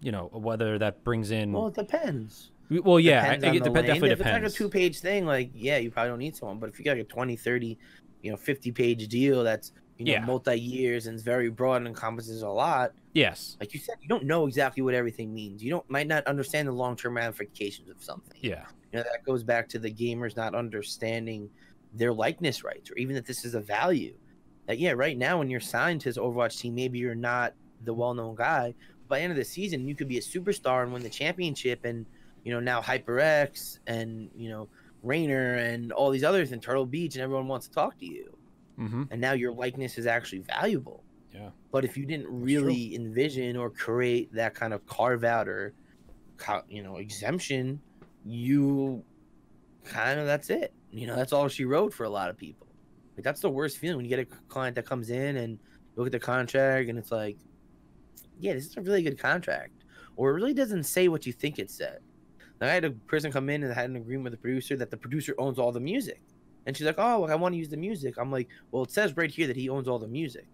whether that brings in. Well, it depends. Well, yeah, it definitely depends. If it's like a 2-page thing, like, yeah, you probably don't need someone. But if you got like a 20, 30, 50-page deal that's multi-years and it's very broad and encompasses a lot. Yes. Like you said, you don't know exactly what everything means. You might not understand the long-term ramifications of something. Yeah. That goes back to the gamers not understanding their likeness rights, or even that this is a value. That, yeah, right now when you're signed to his Overwatch team, maybe you're not the well-known guy, by the end of the season, you could be a superstar and win the championship, and now HyperX and Rainer and all these others in Turtle Beach, and everyone wants to talk to you. And now your likeness is actually valuable. Yeah. But if you didn't really envision or create that kind of carve out or exemption, you kind of, that's it. That's all she wrote for a lot of people. Like, that's the worst feeling when you get a client that comes in and look at the contract and it's like, yeah, this is a really good contract, or it really doesn't say what you think it said. Like, I had a person come in and had an agreement with the producer that the producer owns all the music, and she's like, oh, well, I want to use the music. I'm like, well, it says right here that he owns all the music.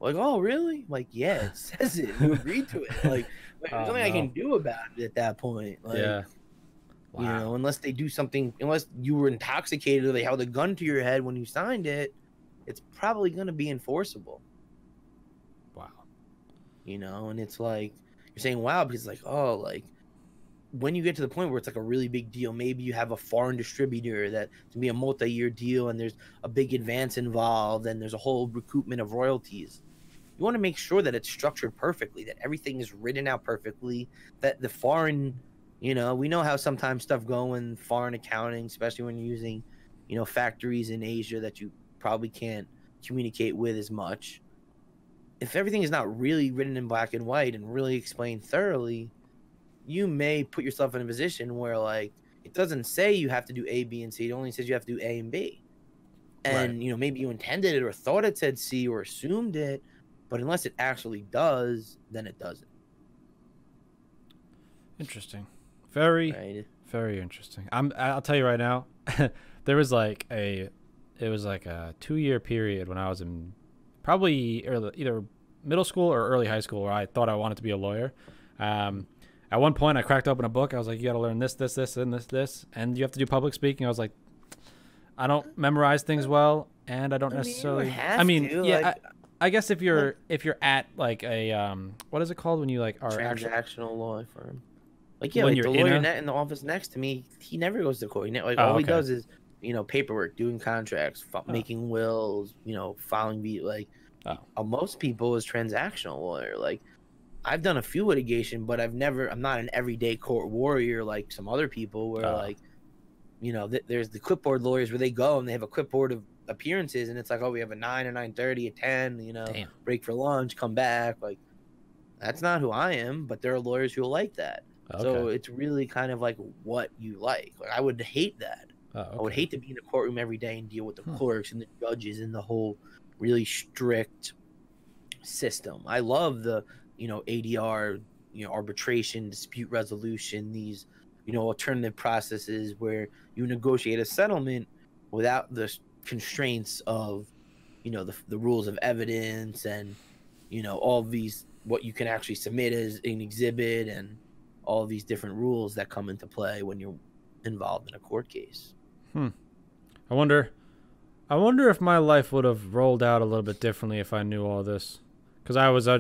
Like, oh, really? I'm like, yeah, it says it. You agreed to it. Like there's nothing I can do about it at that point. Like, yeah. Wow. Unless they do something, unless you were intoxicated or they held a gun to your head when you signed it, it's probably going to be enforceable. Wow. And it's like, you're saying, wow, because like, oh, like, when you get to the point where it's like a really big deal, maybe you have a foreign distributor that to be a multi-year deal and there's a big advance involved and there's a whole recoupment of royalties. You want to make sure that it's structured perfectly, that everything is written out perfectly, that the foreign, we know how sometimes stuff go in foreign accounting, especially when you're using, factories in Asia that you probably can't communicate with as much. If everything is not really written in black and white and really explained thoroughly, you may put yourself in a position where, like, it doesn't say you have to do A, B, and C. It only says you have to do A and B. And, maybe you intended it or thought it said C or assumed it, but unless it actually does, then it doesn't. Interesting. Very, very interesting. I'll tell you right now, there was like a 2-year period when I was in probably either middle school or early high school where I thought I wanted to be a lawyer. At one point, I cracked open a book. I was like, you got to learn this, this, this, and this, and you have to do public speaking. I was like, I don't memorize things well, and I don't necessarily. I guess if you're at like a what is it called when you like are transactional law firm? Like, yeah, like the lawyer in the office next to me, he never goes to court. All he does is paperwork, doing contracts, making wills, filing most people is transactional lawyer. Like, I've done a few litigation, but I'm not an everyday court warrior like some other people where there's the clipboard lawyers where they go and they have a clipboard of appearances and it's like, oh, we have a 9, a 9:30, a 10, Damn. break for lunch, come back. Like, that's not who I am, but there are lawyers who like that. Okay. So it's really kind of like what you like. Like, I would hate that. I would hate to be in a courtroom every day and deal with the clerks and the judges and the whole really strict system. I love the ADR, arbitration, dispute resolution, these, alternative processes where you negotiate a settlement without the constraints of, the rules of evidence and, all these, what you can actually submit as an exhibit and all these different rules that come into play when you're involved in a court case. I wonder if my life would have rolled out a little bit differently if I knew all this. Because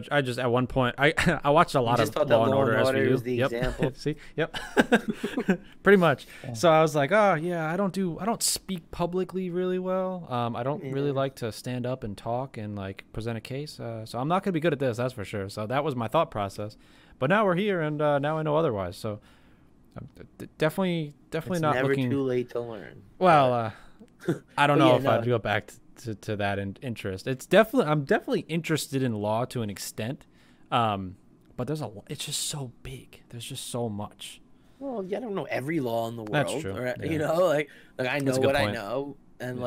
I just at one point I watched a lot of Law and Order SVU. The example. See, yep, pretty much. Yeah. So I was like, oh yeah, I don't speak publicly really well. I don't really like to stand up and talk and like present a case. So I'm not gonna be good at this, that's for sure. So that was my thought process. But now we're here, and now I know otherwise. So I'm definitely it's not never looking too late to learn. Well, I don't know if I'd go back to that interest. I'm definitely interested in law to an extent, but it's just so big. There's just so much. Well, I don't know every law in the world. That's true. Or, like I know what I know, and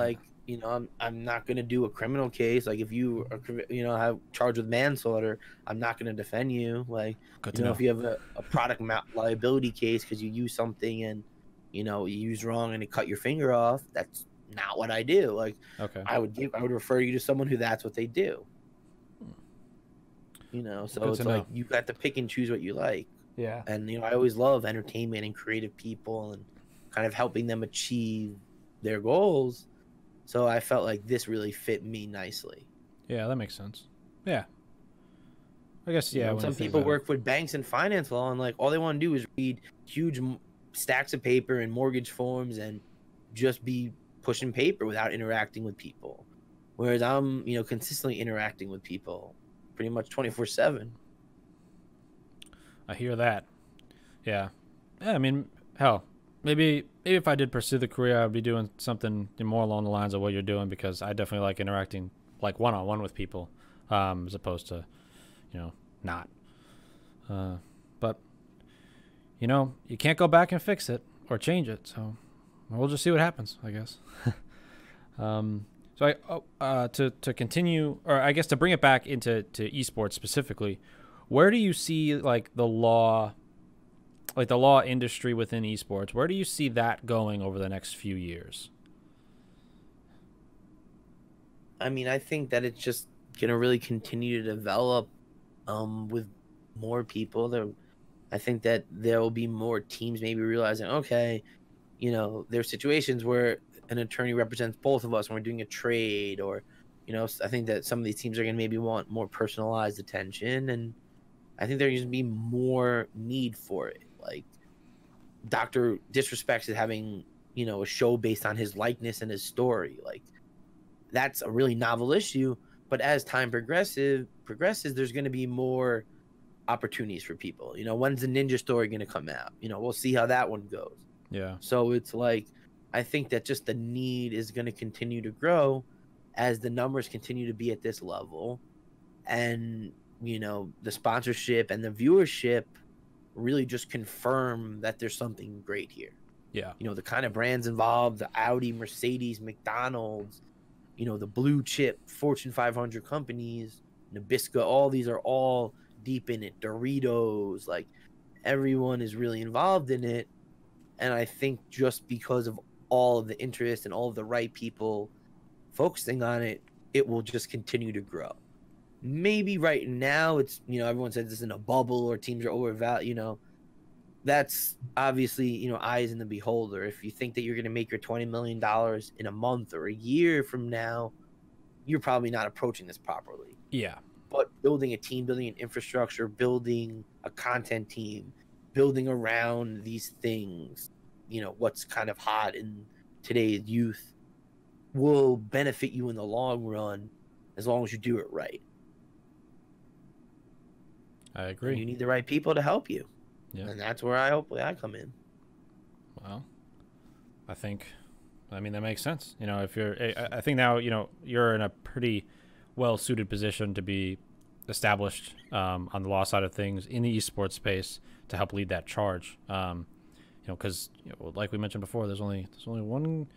I'm not gonna do a criminal case. Like, if you are, have charged with manslaughter, I'm not gonna defend you. Like, if you have a product liability case because you use something and you use wrong and it cut your finger off, that's not what I do. Like, I would refer you to someone who that's what they do. So it's like you got to pick and choose what you like. Yeah. And I always love entertainment and creative people and kind of helping them achieve their goals. So I felt like this really fit me nicely. Yeah, that makes sense. Yeah. I guess some people work with banks and finance law, and like all they want to do is read huge stacks of paper and mortgage forms and just be pushing paper without interacting with people. Whereas I'm, consistently interacting with people pretty much 24/7. I hear that. Yeah. Yeah, I mean, hell, maybe if I did pursue the career, I'd be doing something more along the lines of what you're doing, because I definitely like interacting like one-on-one with people, as opposed to, not. But, you can't go back and fix it or change it. So we'll just see what happens, I guess. To continue, or I guess to bring it back into esports specifically, where do you see like the law industry within esports? Where do you see that going over the next few years? I mean, I think that it's just gonna really continue to develop with more people. I think that there will be more teams maybe realizing, okay, there's situations where an attorney represents both of us when we're doing a trade, or, I think that some of these teams are going to maybe want more personalized attention. And I think there's going to be more need for it. Like Dr. Disrespect is having, a show based on his likeness and his story. Like that's a really novel issue. But as time progresses, there's going to be more opportunities for people. When's the Ninja story going to come out? We'll see how that one goes. Yeah. So it's like, I think that just the need is going to continue to grow as the numbers continue to be at this level. And, the sponsorship and the viewership really just confirm that there's something great here. Yeah. The kind of brands involved, the Audi, Mercedes, McDonald's, the blue chip Fortune 500 companies, Nabisco, all these are all deep in it. Doritos, like everyone is really involved in it. And I think just because of all of the interest and all of the right people focusing on it, it will just continue to grow. Maybe right now it's, everyone says it's in a bubble or teams are overvalued, that's obviously, eyes in the beholder. If you think that you're going to make your $20 million in a month or a year from now, you're probably not approaching this properly. Yeah. But building a team, building an infrastructure, building a content team, building around these things, what's kind of hot in today's youth, will benefit you in the long run as long as you do it right. I agree. And you need the right people to help you. Yeah. And that's where I come in. Well, I mean, that makes sense. If I think now, you're in a pretty well-suited position to be established on the law side of things in the esports space to help lead that charge. Because like we mentioned before, there's only one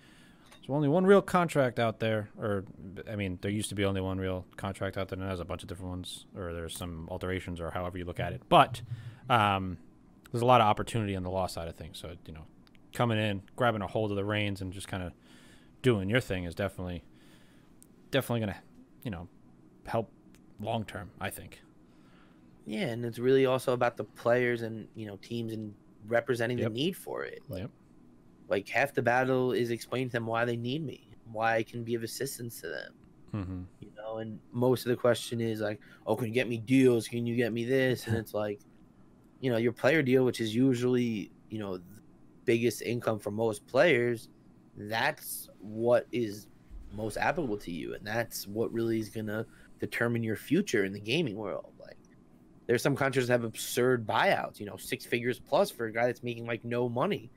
real contract out there, or I mean, there used to be only one real contract out there, and there's a bunch of different ones, or there's some alterations, or however you look at it. But there's a lot of opportunity on the law side of things. So coming in, grabbing a hold of the reins, and just kind of doing your thing is definitely gonna help long term, I think. Yeah, and it's really also about the players and teams and representing the need for it. Like half the battle is explaining to them why they need me, why I can be of assistance to them. Mm-hmm. And most of the question is like, oh, can you get me deals? Can you get me this? And it's like, your player deal, which is usually the biggest income for most players, that's what is most applicable to you, and that's what really is gonna determine your future in the gaming world. Like there's some countries that have absurd buyouts, 6 figures plus for a guy that's making like no money.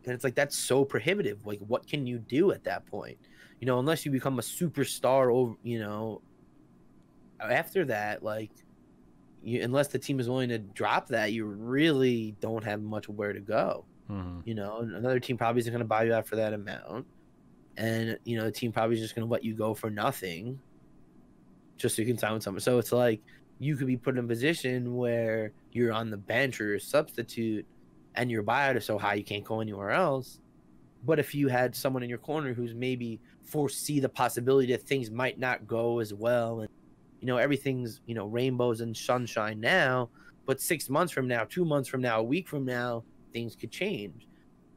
And it's like, that's so prohibitive. Like, what can you do at that point? Unless you become a superstar over, after that, like, unless the team is willing to drop that, you really don't have much where to go. Mm-hmm. Another team probably isn't going to buy you out for that amount. And, the team probably is just going to let you go for nothing just so you can sign with someone. So it's like, you could be put in a position where you're on the bench or you're a substitute, and your buyout is so high you can't go anywhere else. But if you had someone in your corner who's maybe foresee the possibility that things might not go as well, and everything's rainbows and sunshine now, but 6 months from now, 2 months from now, a week from now, things could change.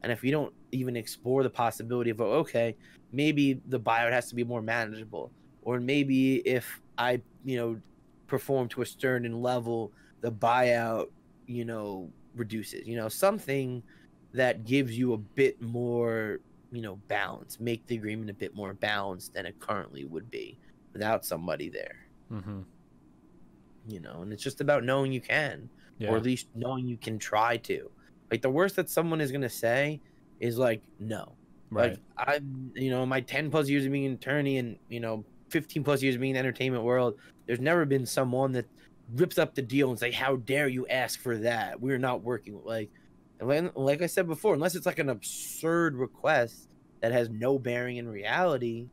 And if you don't even explore the possibility of, okay, maybe the buyout has to be more manageable, or maybe if I perform to a certain level, the buyout reduces, something that gives you a bit more balance, make the agreement a bit more balanced than it currently would be without somebody there. Mm-hmm. And it's just about knowing you can. or at least knowing you can try to. Like, the worst that someone is gonna say is like, no. Right. Like, I'm, my 10+ years of being an attorney and 15+ years of being in the entertainment world, there's never been someone that rips up the deal and say, how dare you ask for that? We're not working. Like I said before, unless it's like an absurd request that has no bearing in reality,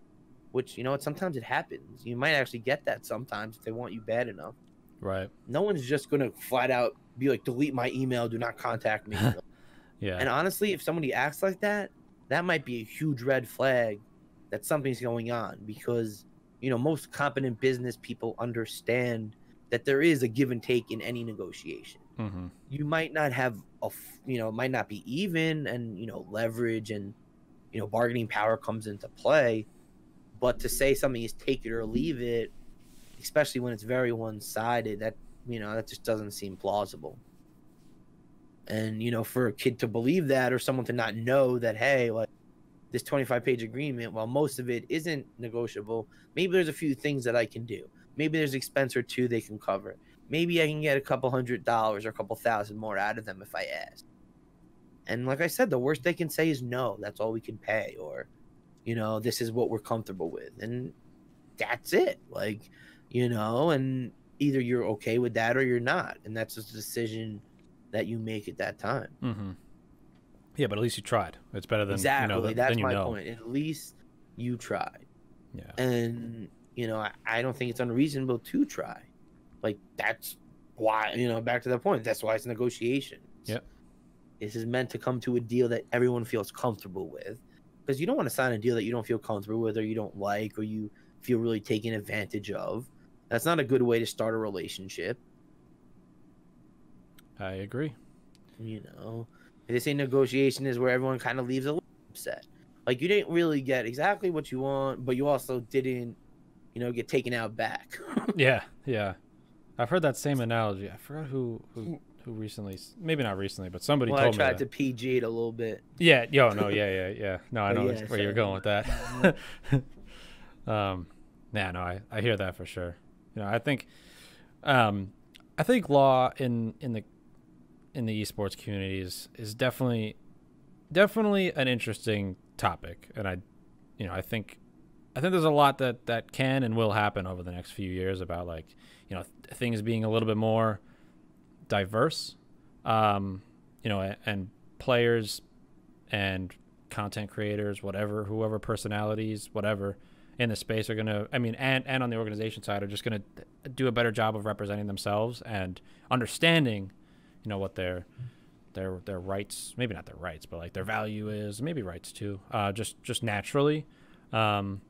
which, sometimes it happens. You might actually get that sometimes if they want you bad enough. Right. No one's just going to flat out be like, delete my email, do not contact me. Yeah. And honestly, if somebody acts like that, that might be a huge red flag that something's going on, because, most competent business people understand that there is a give and take in any negotiation. Mm-hmm. You might not have might not be even, and, leverage and, bargaining power comes into play. But to say something is take it or leave it, especially when it's very one-sided, that, that just doesn't seem plausible. And, for a kid to believe that, or someone to not know that, hey, like, this 25-page agreement, while most of it isn't negotiable, maybe there's a few things that I can do. Maybe there's expense or two they can cover. Maybe I can get a couple $100 or a couple thousand more out of them if I ask. And like I said, the worst they can say is no, that's all we can pay, or, this is what we're comfortable with. And that's it. Like, and either you're okay with that or you're not. And that's just a decision that you make at that time. Mm-hmm. Yeah, but at least you tried. It's better than exactly. That's than my point. At least you tried. Yeah. And I don't think it's unreasonable to try. Like, that's why, back to that point. That's why it's negotiation. Yep. This is meant to come to a deal that everyone feels comfortable with, because you don't want to sign a deal that you don't feel comfortable with, or you don't like, or you feel really taken advantage of. That's not a good way to start a relationship. I agree. They say negotiation is where everyone kind of leaves a little upset. Like, you didn't really get exactly what you want, but you also didn't, get taken out back. Yeah. I've heard that same analogy. I forgot who recently, maybe not recently, but somebody told me. I tried to PG it a little bit. Yeah. No. Yeah. No, I know where you're going with that. No, I hear that for sure. I think law in the esports community is definitely an interesting topic, and I think there's a lot that can and will happen over the next few years about, like, things being a little bit more diverse, and players and content creators, whoever personalities, whatever in the space are going to, and on the organization side, are just going to do a better job of representing themselves and understanding, what their rights, maybe not their rights, but like their value is, maybe rights too, just naturally. And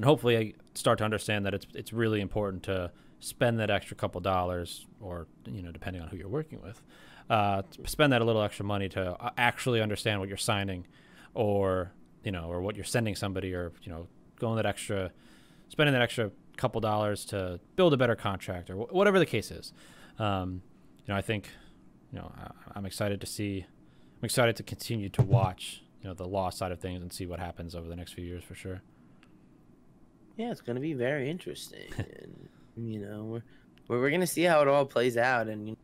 hopefully I start to understand that it's really important to spend that extra couple dollars, or, depending on who you're working with, spend that a little extra money to actually understand what you're signing, or what you're sending somebody, or, spending that extra couple dollars to build a better contract, or whatever the case is. I think, I'm excited to continue to watch, the law side of things and see what happens over the next few years for sure. Yeah, it's going to be very interesting. And, we're going to see how it all plays out, and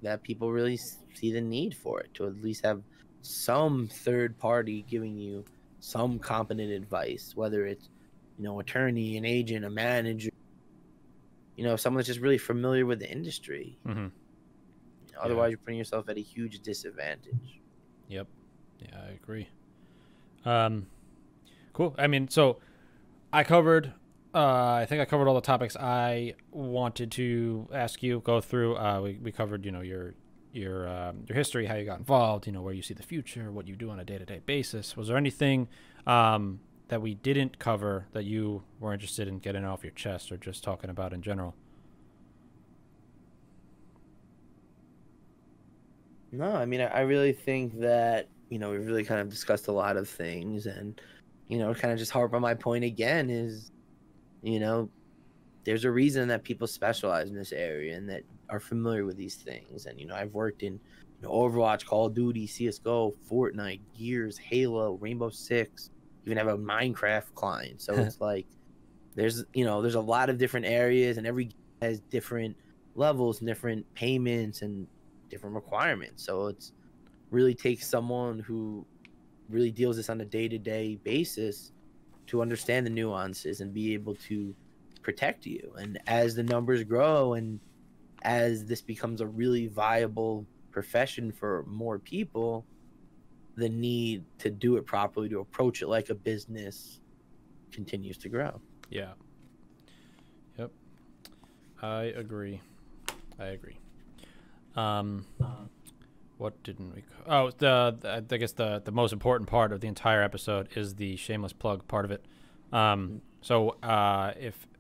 that people really see the need for it, to at least have some third party giving you some competent advice, whether it's, attorney, an agent, a manager, someone that's just really familiar with the industry. Mm-hmm. Otherwise, you're putting yourself at a huge disadvantage. Yep. Yeah, I agree. Cool. So I covered, I think I covered all the topics I wanted to ask you, go through. We covered, your history, how you got involved, where you see the future, what you do on a day-to-day basis. Was there anything that we didn't cover that you were interested in getting off your chest, or just talking about in general? No, I really think that, we really kind of discussed a lot of things, and, kind of just harp on my point again is, there's a reason that people specialize in this area and that are familiar with these things. And, I've worked in Overwatch, Call of Duty, CSGO, Fortnite, Gears, Halo, Rainbow Six, even have a Minecraft client. So it's like, there's a lot of different areas, and every game has different, levels, different payments, and different requirements. So it's really takes someone who really deals this on a day-to-day basis to understand the nuances and be able to protect you. And as the numbers grow and as this becomes a really viable profession for more people, the need to do it properly, to approach it like a business, continues to grow. Yeah. Yep. I agree. What didn't we? I guess the most important part of the entire episode is the shameless plug part of it. So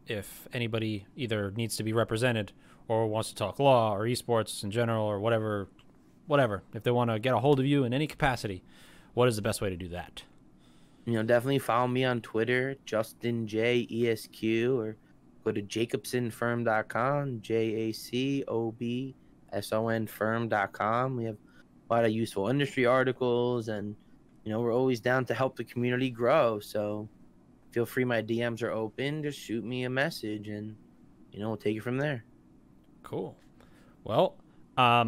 if anybody either needs to be represented or wants to talk law or esports in general or whatever, if they want to get a hold of you in any capacity, what is the best way to do that? Definitely follow me on Twitter, Justin J ESQ, or go to jacobsonfirm.com, JACOBSON firm.com. We have a lot of useful industry articles, and we're always down to help the community grow. So feel free, my DMs are open. Just shoot me a message, and we'll take it from there. Cool. Well, I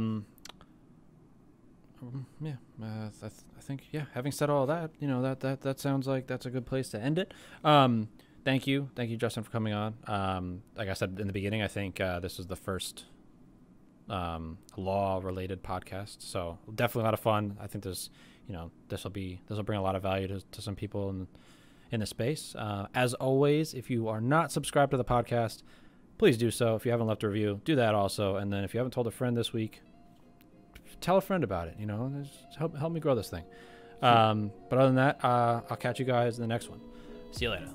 think having said all that, that sounds like that's a good place to end it. Thank you, Justin, for coming on. Like I said in the beginning, I think this is the first law related podcast, so definitely a lot of fun. I think this will bring a lot of value to some people in the space. As always, if you are not subscribed to the podcast, please do so. If you haven't left a review, do that also. And then if you haven't told a friend this week, tell a friend about it. Just help me grow this thing. But other than that, I'll catch you guys in the next one. See you later.